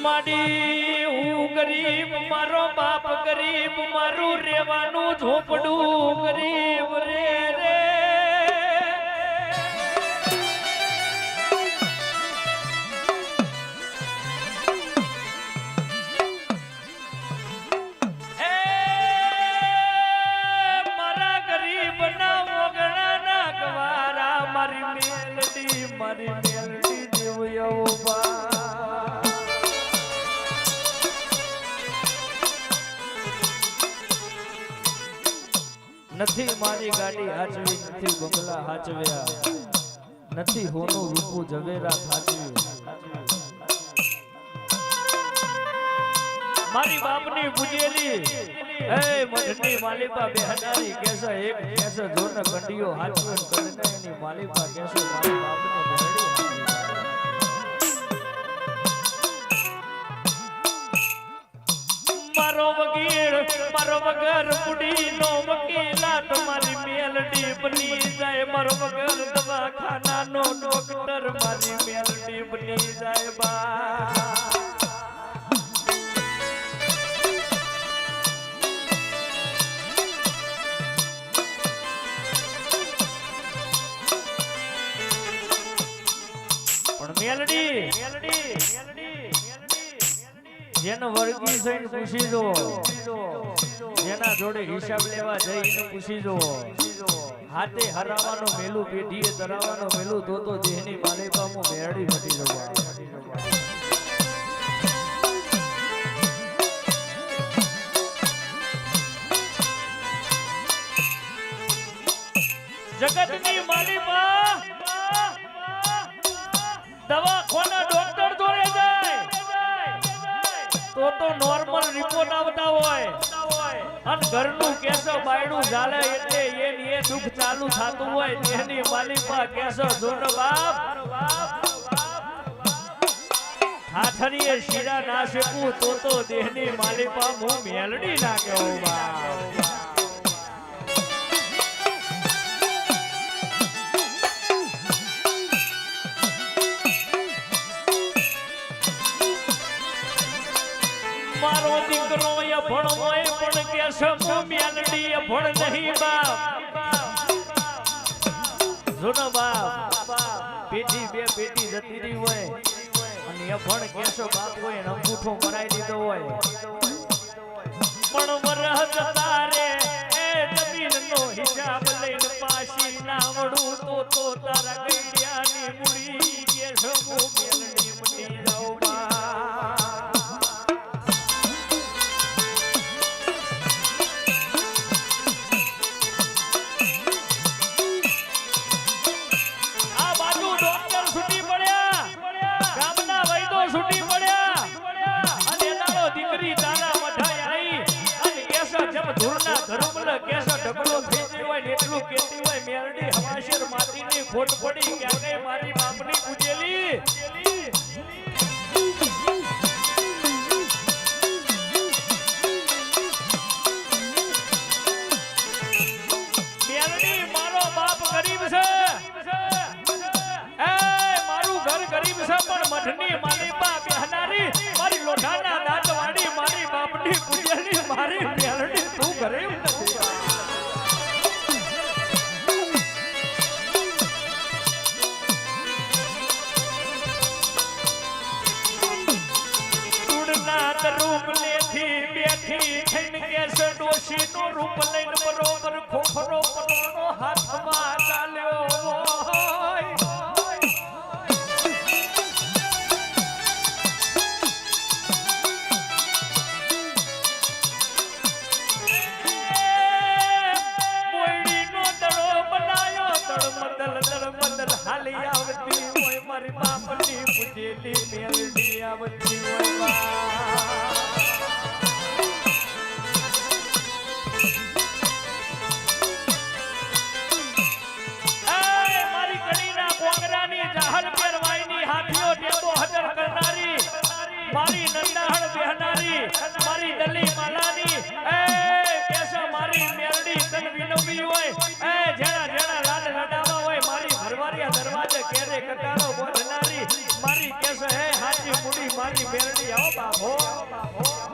માડી હું ગરીબ મારો બાપ ગરીબ મારું રેવાનું ઝોપડું ગરીબ રે રે મારા ગરીબ ના મોગણા ના ગવારા મારી મેલડી દેવયો બા નથી મારી ગાડી હાચવી નથી બંગલા હાચવ્યા નથી હોનું રૂપું ઝવેરા હાચવ્યું મારી બાપની પૂજેલી એ મઠની માલિપા બેહનારી કેસે એક કેસે જોને કંડીઓ હાચવે કરીને એની માલિપા કેસે મારી બાપને બેહડી મારો વગર બુડી નો વકીલા તમારી મેલડી બની જાય મારો વગર દવાખાના નો ડોક્ટર મારી મેલડી બની જાય બા પણ મેલડી જેનો વર્ગી થઈને પૂછી જો જેના જોડે હિસાબ લેવા જઈને પૂછી જો હાથે હરાવાનો મેલું પેઢીએ ધરાવાનો મેલું તો દેહની માલિકામાં મેરડી મટી જવા જગતની માલિકા દવાખાના ડોક્ટર જોડે જાય તો નોર્મલ રિપોર્ટ આવતા હોય અને ઘરનું કેસો બાયડું ચાલે એટલે એ દુઃખ ચાલુ થતું હોય તેની માલિકા કેસો જોનો બાપ હાથરીએ શીરા ના શેકું તો દેહની માલિકા હું મેલડી ના કહેવું બાપ મારો દીકરો એ ભણવાય પણ કે સમો મેલડી એ ભણ નહીં બાપ જોનો બાપ પેટી બે પેટી જતી રહી હોય અને એ ભણ કેસો બાપ હોય ને અંગૂઠો મરાઈ દીધો હોય પણ વરહ તારે એ જમીનનો હિસાબ લઈને પાછી નાવડું તો તારા ગઈડિયાની મુડી કે સમો મેલડી મટી જાવ બા છૂટી પડ્યા અને એનાનો દીકરી તારા મઠાઈ આવી અને કેસા જેમ ધૂળના ધર્મલ કેસા ઢગલો થઈ ગયો હોય ને એટલું કેતી હોય મેરડી હવાશેર માટીની ખોટ પડી ક્યારે મારી બાપની પૂજેલી મેરડી મારો બાપ ગરીબ છે ગરીબ છે પણ મઠની માલિકા બેહનારી મારી લોઢાના દાંતવાળી મારી બાપની પૂજેલી મારી મેલડી તું ગરીબ નથી તુડના રૂપ લેથી બેઠી થઈને કેસે ડોશીનો રૂપ લઈને બરોબર ખોખરો પરોનો હાથમાં ચાલ્યો હાલી આવતી હોય મારી બાપની પૂજેલી મેલડી આવતી હોય મારી દલી માલાની એ કેસો મારી મેરડી તન વિનોવી હોય એ જેણા જેણા લાડ લડાવા હોય મારી ભરવારિયા દરવાજે કેરે કટારો બોધનારી મારી કેસો હે હાજી મુડી મારી મેરડી આવો બાપો